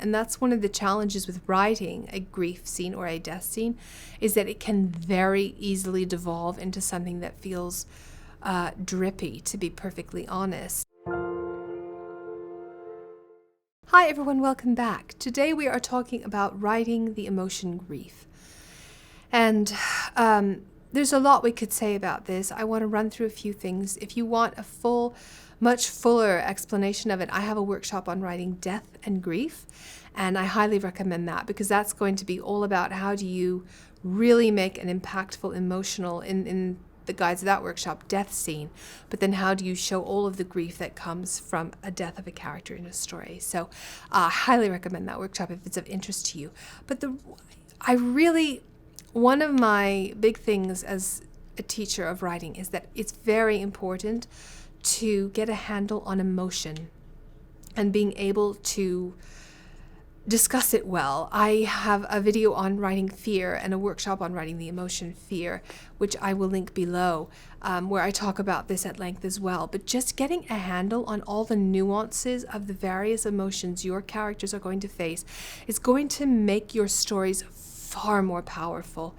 And that's one of the challenges with writing a grief scene or a death scene, is that it can very easily devolve into something that feels drippy, to be perfectly honest. Hi everyone, welcome back. Today we are talking about writing the emotion grief. And there's a lot we could say about this. I want to run through a few things. If you want a much fuller explanation of it, I have a workshop on writing death and grief, and I highly recommend that, because that's going to be all about how do you really make an impactful emotional, in the guides of that workshop, death scene, but then how do you show all of the grief that comes from a death of a character in a story. So I highly recommend that workshop if it's of interest to you. But one of my big things as a teacher of writing is that it's very important to get a handle on emotion and being able to discuss it well. I have a video on writing fear and a workshop on writing the emotion fear, which I will link below, where I talk about this at length as well. But just getting a handle on all the nuances of the various emotions your characters are going to face is going to make your stories far more powerful.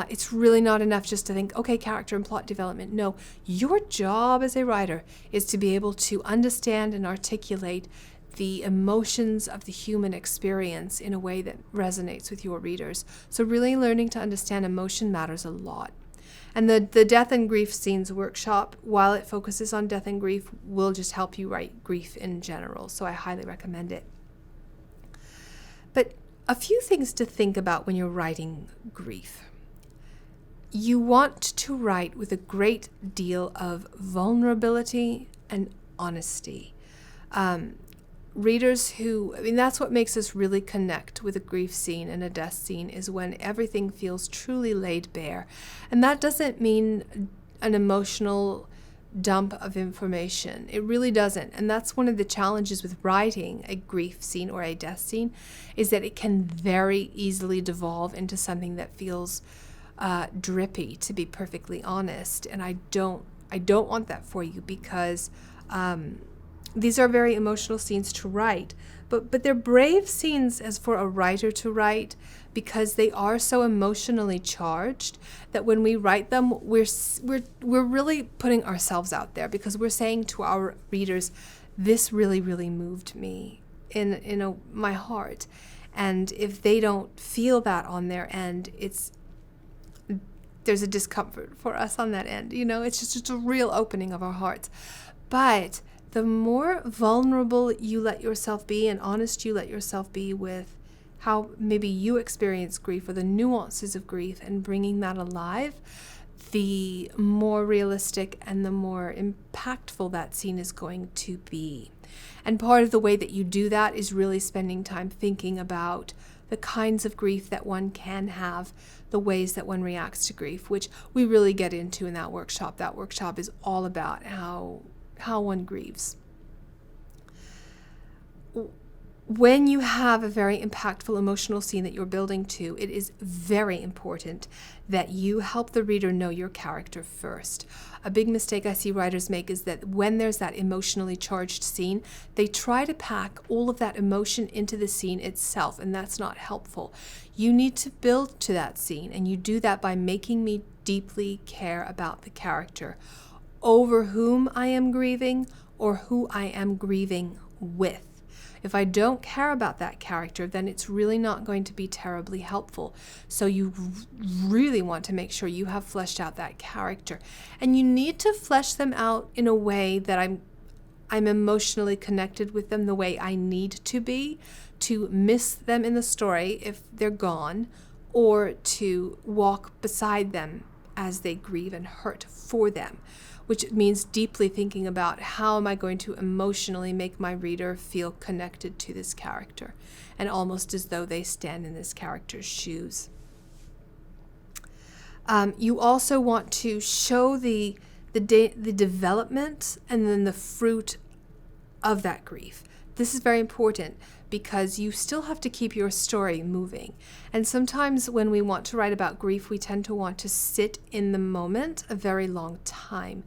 It's really not enough just to think, okay, character and plot development. No, your job as a writer is to be able to understand and articulate the emotions of the human experience in a way that resonates with your readers. So really learning to understand emotion matters a lot. And the death and grief scenes workshop, while it focuses on death and grief, will just help you write grief in general. So I highly recommend it. But a few things to think about when you're writing grief. You want to write with a great deal of vulnerability and honesty. Readers that's what makes us really connect with a grief scene and a death scene, is when everything feels truly laid bare. And that doesn't mean an emotional dump of information. It really doesn't. And that's one of the challenges with writing a grief scene or a death scene, is that it can very easily devolve into something that feels drippy, to be perfectly honest. And I don't want that for you, because these are very emotional scenes to write, but they're brave scenes as for a writer to write, because they are so emotionally charged that when we write them, we're really putting ourselves out there, because we're saying to our readers, this really, really moved me in my heart. And if they don't feel that on their end, there's a discomfort for us on that end. It's just a real opening of our hearts. But the more vulnerable you let yourself be and honest you let yourself be with how maybe you experience grief or the nuances of grief, and bringing that alive, the more realistic and the more impactful that scene is going to be. And part of the way that you do that is really spending time thinking about the kinds of grief that one can have, the ways that one reacts to grief, which we really get into in that workshop. That workshop is all about how one grieves. When you have a very impactful emotional scene that you're building to, it is very important that you help the reader know your character first. A big mistake I see writers make is that when there's that emotionally charged scene, they try to pack all of that emotion into the scene itself, and that's not helpful. You need to build to that scene, and you do that by making me deeply care about the character, over whom I am grieving or who I am grieving with. If I don't care about that character, then it's really not going to be terribly helpful. So you really want to make sure you have fleshed out that character. And you need to flesh them out in a way that I'm emotionally connected with them the way I need to be, to miss them in the story if they're gone, or to walk beside them as they grieve and hurt for them, which means deeply thinking about how am I going to emotionally make my reader feel connected to this character, and almost as though they stand in this character's shoes. You also want to show the development and then the fruit of that grief. This is very important because you still have to keep your story moving. And sometimes when we want to write about grief, we tend to want to sit in the moment a very long time.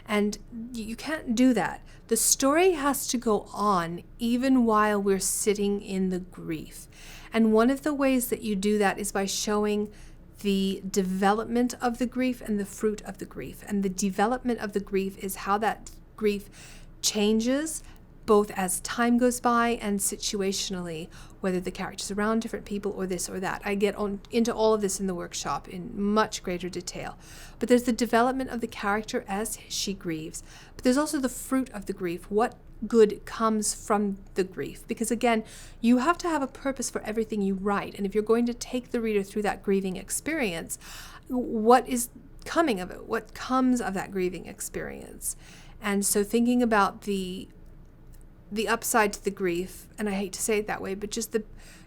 And you can't do that. The story has to go on even while we're sitting in the grief. And one of the ways that you do that is by showing the development of the grief and the fruit of the grief. And the development of the grief is how that grief changes both as time goes by and situationally, whether the character's around different people or this or that. I get into all of this in the workshop in much greater detail. But there's the development of the character as she grieves. But there's also the fruit of the grief. What good comes from the grief? Because again, you have to have a purpose for everything you write. And if you're going to take the reader through that grieving experience, what is coming of it? What comes of that grieving experience? And so thinking about the upside to the grief, and I hate to say it that way, but just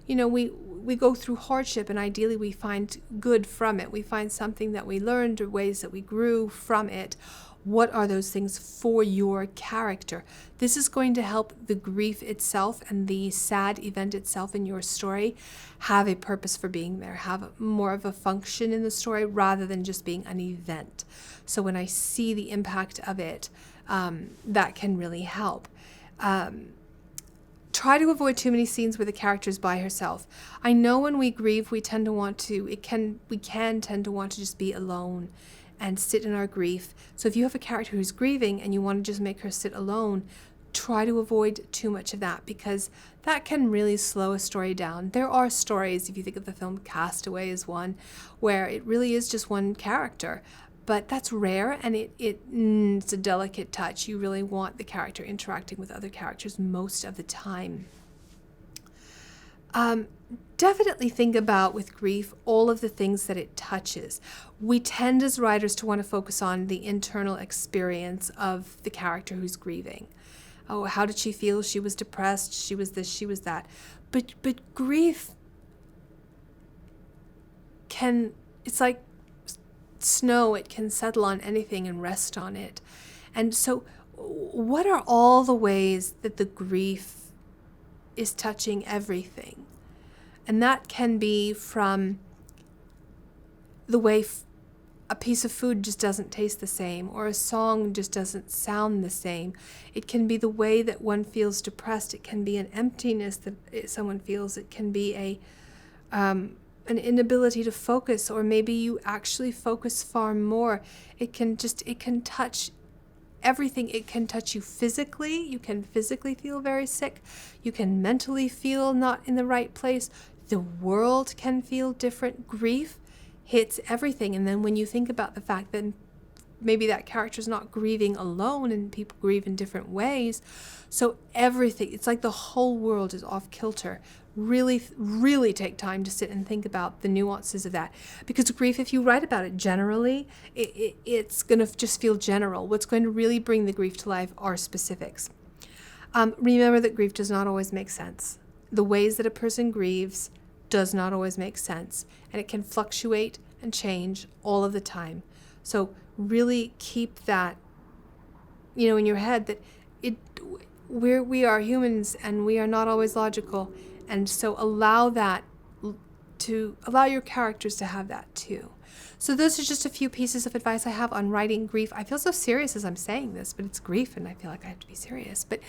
we go through hardship, and ideally we find good from it. We find something that we learned or ways that we grew from it. What are those things for your character? This is going to help the grief itself and the sad event itself in your story have a purpose for being there, have more of a function in the story rather than just being an event. So when I see the impact of it, that can really help. Try to avoid too many scenes where the character is by herself. I know when we grieve, we can tend to want to just be alone and sit in our grief. So if you have a character who's grieving and you want to just make her sit alone, try to avoid too much of that, because that can really slow a story down. There are stories, if you think of the film Castaway as one, where it really is just one character. But that's rare, and it's a delicate touch. You really want the character interacting with other characters most of the time. Definitely think about, with grief, all of the things that it touches. We tend as writers to want to focus on the internal experience of the character who's grieving. Oh, how did she feel? She was depressed. She was this, she was that. But grief it's like snow, it can settle on anything and rest on it. And so what are all the ways that the grief is touching everything? And that can be from the way a piece of food just doesn't taste the same, or a song just doesn't sound the same. It can be the way that one feels depressed. It can be an emptiness that someone feels. It can be an inability to focus, or maybe you actually focus far more. It can touch everything. It can touch you physically. You can physically feel very sick. You can mentally feel not in the right place. The world can feel different. Grief hits everything. And then when you think about the fact that maybe that character's not grieving alone, and people grieve in different ways, so everything, it's like the whole world is off kilter. Really, really take time to sit and think about the nuances of that. Because grief, if you write about it generally, it's going to just feel general. What's going to really bring the grief to life are specifics. Remember that grief does not always make sense. The ways that a person grieves does not always make sense, and it can fluctuate and change all of the time. So really keep that, in your head, that we are humans and we are not always logical. And so allow your characters to have that too. So those are just a few pieces of advice I have on writing grief. I feel so serious as I'm saying this, but it's grief and I feel like I have to be serious. But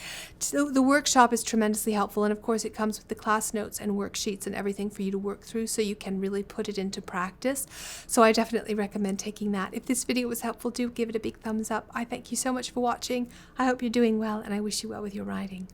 the workshop is tremendously helpful. And of course it comes with the class notes and worksheets and everything for you to work through, so you can really put it into practice. So I definitely recommend taking that. If this video was helpful, do give it a big thumbs up. I thank you so much for watching. I hope you're doing well, and I wish you well with your writing.